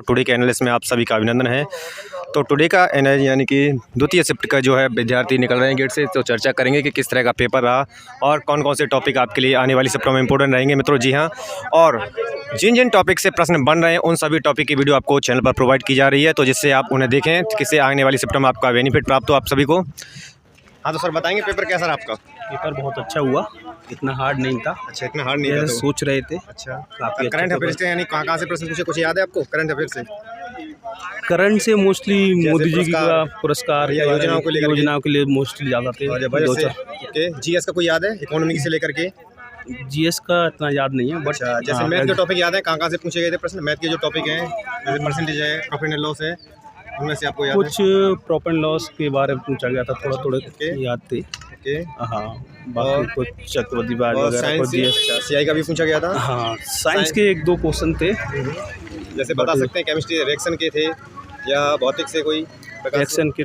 Today के analysis में आप सभी का अभिनंदन है। तो टुडे का यानी कि द्वितीय शिफ्ट का जो है विद्यार्थी निकल रहे हैं गेट से, तो चर्चा करेंगे कि किस तरह का पेपर रहा और कौन कौन से टॉपिक आपके लिए आने वाली शिफ्टों में इंपॉर्टेंट रहेंगे मित्रों। जी हाँ, और जिन जिन टॉपिक से प्रश्न बन रहे हैं उन सभी टॉपिक की वीडियो आपको चैनल पर प्रोवाइड की जा रही है, तो जिससे आप उन्हें देखें, किससे आने वाली शिफ्टों में आपका बेनिफिट प्राप्त हो आप सभी को। हाँ तो सर बताएंगे पेपर कैसा रहा आपका? पेपर बहुत अच्छा हुआ, इतना हार्ड नहीं था। अच्छा, इतना हार्ड नहीं था जैसे तो सोच रहे थे। अच्छा, काफी करंट अफेयर्स से यानी कहाँ से प्रश्न पूछे, कुछ याद है आपको करंट अफेयर्स से? करंट से मोस्टली मोदी जी की पुरस्कार या योजनाओं के लिए मोस्टली ज़्यादा थे। ओके, जीएस का कोई याद है इकोनॉमी से लेकर के? जीएस का इतना याद नहीं है, बट जैसे मैथ के टॉपिक याद है कहाँ से पूछे गए थे प्रश्न? मैथ के जो टॉपिक हैं जैसे परसेंटेज है, प्रॉफिट एंड लॉस है, उनमें से आपको याद कुछ प्रॉफिट एंड लॉस के बारे में पूछा गया था, थोड़ा याद थे। ओके, हाँ, बाकी कुछ चक्रवर्ती ब्याज वगैरह सीआई का भी पूछा गया था। हाँ, साइंस के 1-2 क्वेश्चन थे। जैसे बता सकते हैं केमिस्ट्री रिएक्शन के थे या भौतिक से कोई? रिएक्शन के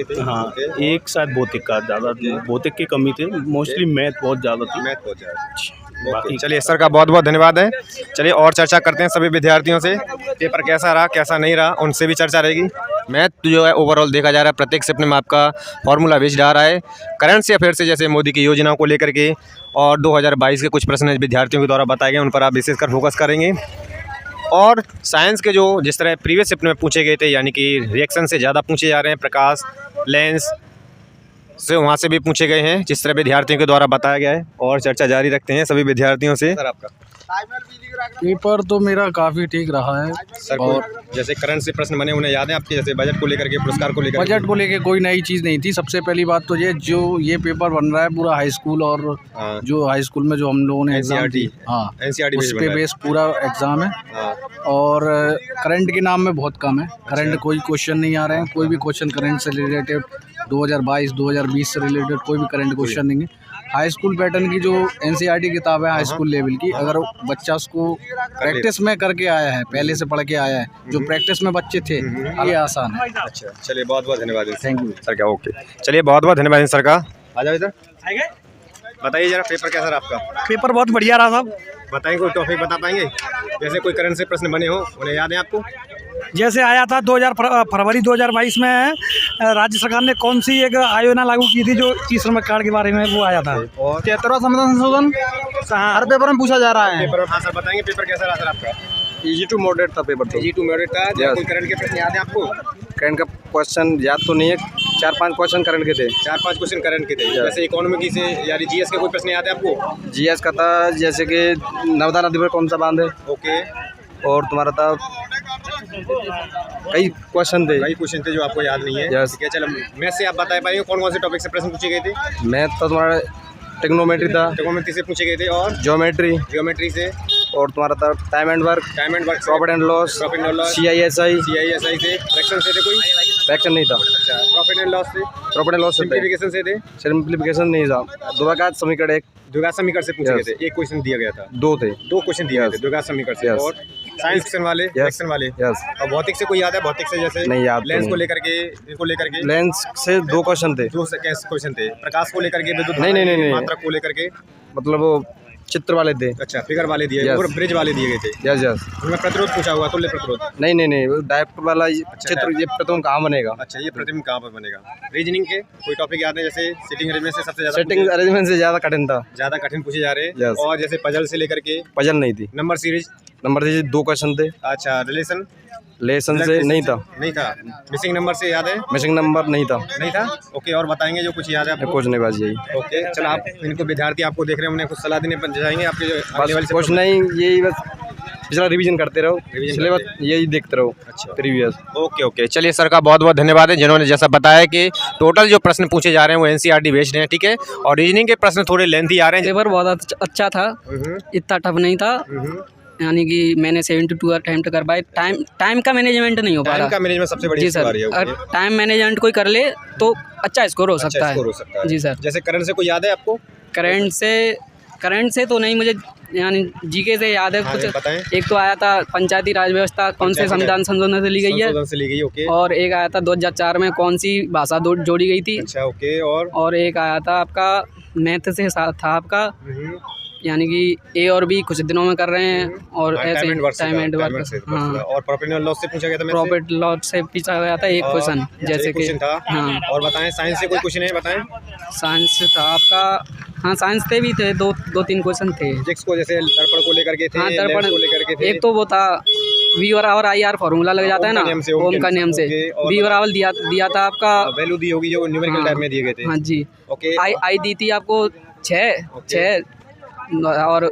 थे। हाँ, एक शायद भौतिक का ज़्यादा, भौतिक की कमी थे, मोस्टली मैथ बहुत ज़्यादा थी। मैथ बहुत ज़्यादा। बाकी चलिए सर का बहुत बहुत धन्यवाद है। चलिए और चर्चा करते हैं सभी विद्यार्थियों से, पेपर कैसा रहा कैसा नहीं रहा उनसे भी चर्चा रहेगी। मैथ जो है ओवरऑल देखा जा रहा है प्रत्येक शिफ्ट में आपका फॉर्मूला बेस्ड आ रहा है। करंट से अफेयर से जैसे मोदी की योजनाओं को लेकर के और 2022 के कुछ प्रश्न विद्यार्थियों के द्वारा बताए गए उन पर आप विशेषकर फोकस करेंगे। और साइंस के जो जिस तरह प्रीवियस शिफ्ट में पूछे गए थे यानी कि रिएक्शन से ज़्यादा पूछे जा रहे हैं, प्रकाश लेंस से वहाँ से भी पूछे गए हैं जिस तरह विद्यार्थियों के द्वारा बताया गया है। और चर्चा जारी रखते हैं सभी विद्यार्थियों से। सर आपका पेपर तो मेरा काफ़ी ठीक रहा है सर। और जैसे करंट से प्रश्न बने उन्हें याद है आपके, जैसे बजट को लेकर के, पुरस्कार को लेकर? बजट को लेकर कोई नई चीज़ नहीं थी। सबसे पहली बात तो ये पेपर बन रहा है पूरा हाई स्कूल और जो हाई स्कूल में जो हम लोगों ने एग्जाम दी, हाँ एनसीईआरटी उस पे बेस पूरा एग्ज़ाम है। और करंट के नाम में बहुत कम है, करंट कोई क्वेश्चन नहीं आ रहे हैं। कोई भी क्वेश्चन करंट से रिलेटेड 2022 2020 से रिलेटेड कोई भी करंट क्वेश्चन नहीं है। हाई स्कूल पैटर्न की जो एनसीईआरटी किताब है हाई स्कूल लेवल की, अगर बच्चा उसको प्रैक्टिस में करके आया है, पहले से पढ़ के आया है, जो प्रैक्टिस में बच्चे थे, ये आसान है। अच्छा, चलिए बहुत बहुत धन्यवाद। Thank you sir. क्या ओके, चलिए बहुत बहुत धन्यवाद सर का। आ जाओ इधर, बताइए जरा पेपर कैसा रहा आपका? पेपर बहुत बढ़िया रहा साहब। बताइए कोई टॉपिक बता पाएंगे जैसे कोई करंट से प्रश्न बने हो उन्हें याद है आपको? जैसे आया था फरवरी 2022 में राज्य सरकार ने कौन सी एक योजना लागू की थी जो ई श्रमिक कार्ड के बारे में वो आया था। और 73वां संविधान संशोधन हर पेपर में पूछा जा रहा है। पेपर हाँ सर बताएंगे पेपर कैसा रहा सर आपका? इजी टू मॉडरेट था पेपर तो। इजी टू मॉडरेट था। कोई करंट के प्रश्न याद है आपको? करंट का क्वेश्चन याद तो नहीं है, 4-5 क्वेश्चन करंट के थे। 4-5 क्वेश्चन करंट के थे। जैसे इकोनॉमी से यानी जीएस के कोई प्रश्न याद है आपको? जीएस का था जैसे कि नर्मदा नदी पर कौन सा बांध है। ओके, और तुम्हारा था कई क्वेश्चन थे जो आपको याद नहीं है। ठीक है, चलो मैथ से आप बता पाएंगे कौन कौन से टॉपिक से प्रश्न पूछे गए थे? मैथ तो तुम्हारा ट्रिग्नोमेट्री था, ट्रिग्नोमेट्री से पूछे गए थे। और ज्योमेट्री से, और तुम्हारा था time and work, profit and loss, CI SI से। फ्रैक्शन से थे कोई? फ्रैक्शन नहीं था। अच्छा, प्रॉफिट एंड लॉस सिंप्लीफिकेशन से थे? सिंप्लीफिकेशन नहीं था। द्विघात समीकरण समीकरण से पूछे गए थे। एक क्वेश्चन दिया गया था। 2 क्वेश्चन दिए गए थे द्विघात समीकरण से। और साइंस सेक्शन वाले और भौतिक से कोई याद है? भौतिक से जैसे नहीं याद, लेंस को लेकर के लेंस से 2 क्वेश्चन थे। 2 क्वेश्चन थे। प्रकाश को लेकर के, विद्युत नहीं मात्रा को लेकर के, मतलब वो चित्र वाले थे। अच्छा, फिगर वाले दिए और ब्रिज वाले दिए गए थे। यस उनमें प्रतिरोध पूछा हुआ, तुल्य प्रतिरोध? नहीं डायरेक्ट वाला चित्र, ये प्रतिबिंब कहाँ बनेगा? अच्छा, ये प्रतिबिंब कहाँ पर बनेगा? रीजनिंग के कोई टॉपिक याद है? जैसे सिटिंग अरेंजमेंट से सबसे ज्यादा, सिटिंग अरेंजमेंट से ज्यादा कठिन पूछे जा रहे हैं। और जैसे पजल से लेकर के? पजल नहीं थी। नंबर सीरीज 2 क्वेश्चन थे। अच्छा, रिलेशन से नहीं था। मिसिंग नंबर से याद है? मिसिंग नंबर नहीं था। ओके, और बताएंगे जो कुछ याद है आपको? कुछ नहीं, बस यही। ओके, चलो आप इनको विद्यार्थी आपको देख रहे हैं, उन्हें कुछ सलाह देने पर जाएंगे आपके आने वाले? कुछ नहीं, यही बस पिछला रिवीजन करते रहो, सिलेबस यही देखते रहो। अच्छा, प्रीवियस। ओके, चलिए सर का बहुत बहुत धन्यवाद है जिन्होंने जैसा बताया कि टोटल जो प्रश्न पूछे जा रहे हैं वो एनसीईआरटी बेस्ड हैं। ठीक है, और रीजनिंग के प्रश्न थोड़े लेंथी आ रहे हैं। पेपर बहुत अच्छा था, इतना टफ नहीं था। यानी कि मैंने 72 अटेम्प्ट करवाए। टाइम का मैनेजमेंट नहीं हो पा रहा। टाइम का मैनेजमेंट सबसे बड़ी जी सर, अगर टाइम मैनेजमेंट कोई कर ले तो अच्छा स्कोर हो सकता है। जी सर। जैसे करंट से कोई याद है आपको? करंट से तो नहीं, मुझे यानी जीके से याद है कुछ। एक तो आया था पंचायती राज व्यवस्था कौन से संविधान संशोधन से ली गई है, और एक आया था 2004 में कौन सी भाषा जोड़ी गई थी। अच्छा, ओके। और एक आया था आपका मैथ से था आपका यानी कि ए और बी कुछ दिनों में कर रहे हैं और हाँ, ऐसे टाइम एंड वर्क से टाइम एंड था, वर्क। से हाँ, और प्रॉफिट एंड लॉस से पूछा गया था मेरे से? प्रॉफिट लॉस से पूछा गया था एक और क्वेश्चन, जैसे कि क्वेश्चन था। हाँ। और बताएं साइंस से कोई क्वेश्चन है, बताएं। साइंस से था आपका, हाँ साइंस से भी थे, दो तीन क्वेश्चन थे। फिजिक्स को जैसे दर्पण को लेकर के थे, हाँ, लेंस दर्पण को लेकर के थे। एक तो वो था वी और आई आर फार्मूला लग जाता है ना, ओम का नियम से। वी और दिया था आपका, वैल्यू दी होगी जो न्यूमेरिकल टाइप में दिए गए थे। हाँ जी। ओके। आई दी थी आपको 6 और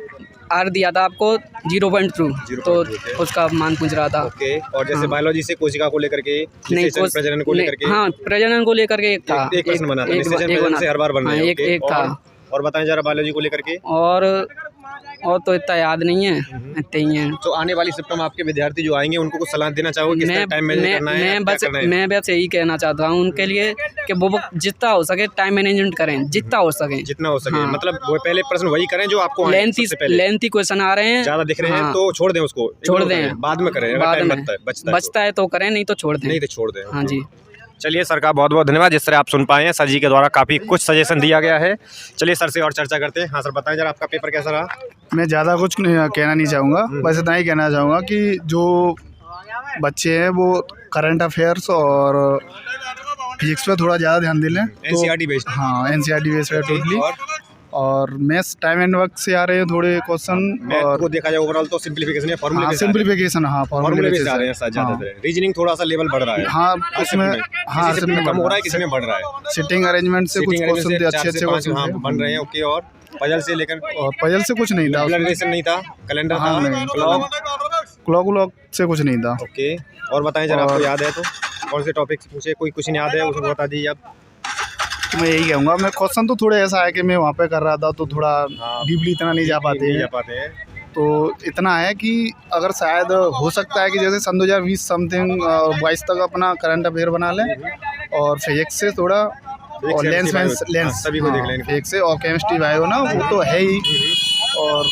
आर दिया था आपको 0.2, तो उसका मान पूछ रहा था। ओके। और जैसे हाँ। बायोलॉजी से कोशिका को लेकर के, नहीं, प्रजनन को लेकर के, हाँ प्रजनन को लेकर के एक था, एक प्रश्न बना था। निषेचन प्रजनन से हर बार बन रहा है। एक था। और बताएं जरा बायोलॉजी को लेकर के। और तो इतना याद नहीं है, इतने ही है। तो आने वाली शिफ्ट में आपके विद्यार्थी जो आएंगे उनको कुछ सलाह देना चाहोगे, किस तरह टाइम मैनेज करना है, क्या करना है? मैं बस यही कहना चाहता हूँ उनके लिए कि वो जितना हो सके टाइम मैनेजमेंट करें, जितना हो सके। जितना हो सके, हाँ। मतलब वो पहले प्रश्न वही करें जो आपको लेंथी क्वेश्चन आ रहे हैं, ज्यादा दिख रहे हैं। हाँ। तो छोड़ दें उसको, छोड़ दें, बाद में करें, बाद में बचता है तो करें, नहीं तो छोड़ दें। नहीं तो छोड़ दें। हाँ जी। चलिए सर का बहुत बहुत धन्यवाद। जिस तरह आप सुन पाए हैं, सर जी के द्वारा काफ़ी कुछ सजेशन दिया गया है। चलिए सर से और चर्चा करते हैं। हाँ सर, बताएं जरा आपका पेपर कैसा रहा? मैं ज़्यादा कुछ कहना नहीं चाहूँगा, बस इतना ही कहना चाहूँगा कि जो बच्चे हैं वो करंट अफेयर्स और फिजिक्स पे थोड़ा ज़्यादा ध्यान दें। NCERT based. हाँ, NCERT बेस्ड है टोटली। और मैथ्स टाइम एंड वर्क से आ रहे हैं थोड़े क्वेश्चन। और को देखा जाए ओवरऑल तो सिंपलीफिकेशन है, हाँ सिंपलीफिकेशन, हाँ फॉर्मूले बेस्ड आ रहे हैं सर ज़्यादा। रीजनिंग थोड़ा सा लेवल बढ़ रहा है। हाँ उसमें, हाँ किसी में कम हो रहा है, किसी में बढ़ रहा है। सिटिंग अरेंजमेंट से कुछ क्वेश्चन थे, अच्छे क्वेश्चन बन रहे हैं। ओके। और पजल से लेकर, और पजल से कुछ नहीं था, रिलेशन नहीं था, कैलेंडर हाँ, था, नहीं, क्लॉक से कुछ नहीं था। ओके। और बताएं जरा आपको याद है तो कौन से टॉपिक पूछे, कोई क्वेश्चन याद है उसको बता दीजिए आप। तो मैं यही कहूँगा, मैं क्वेश्चन तो थोड़ा ऐसा है कि मैं वहाँ पे कर रहा था तो थोड़ा डीपली इतना नहीं जा पाते हैं। तो इतना है कि अगर शायद हो सकता है कि जैसे सन 2020 समथिंग 22 तक अपना करंट अफेयर बना लें, और फिजिक्स से थोड़ा, और लेंस सभी को देख लें, फिजिक्स से, और केमिस्ट्री बायो ना वो तो है ही, और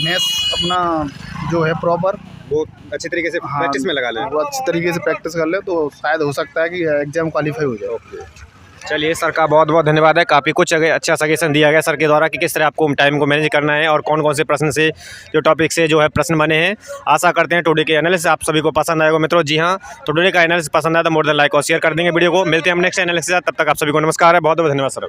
मैथ्स अपना जो है प्रॉपर वो अच्छे तरीके से प्रैक्टिस में लगा लें। वो अच्छी तरीके से प्रैक्टिस कर ले तो शायद हो सकता है कि एग्जाम क्वालिफाई हो जाए। चलिए सर का बहुत बहुत धन्यवाद है। काफ़ी कुछ अच्छा सजेशन दिया गया सर के द्वारा कि किस तरह आपको टाइम को मैनेज करना है और कौन कौन से प्रश्न से, जो टॉपिक से जो है प्रश्न बने हैं। आशा करते हैं टुडे के एनालिसिस आप सभी को पसंद आएगा मित्रों। जी हाँ, तो टुडे का एनालिसिस पसंद आया तो मोर देन लाइक और शेयर कर देंगे वीडियो को। मिलते हैं हम नेक्स्ट एनालिसिस, तब तक आप सभी को नमस्कार है। बहुत बहुत धन्यवाद सर।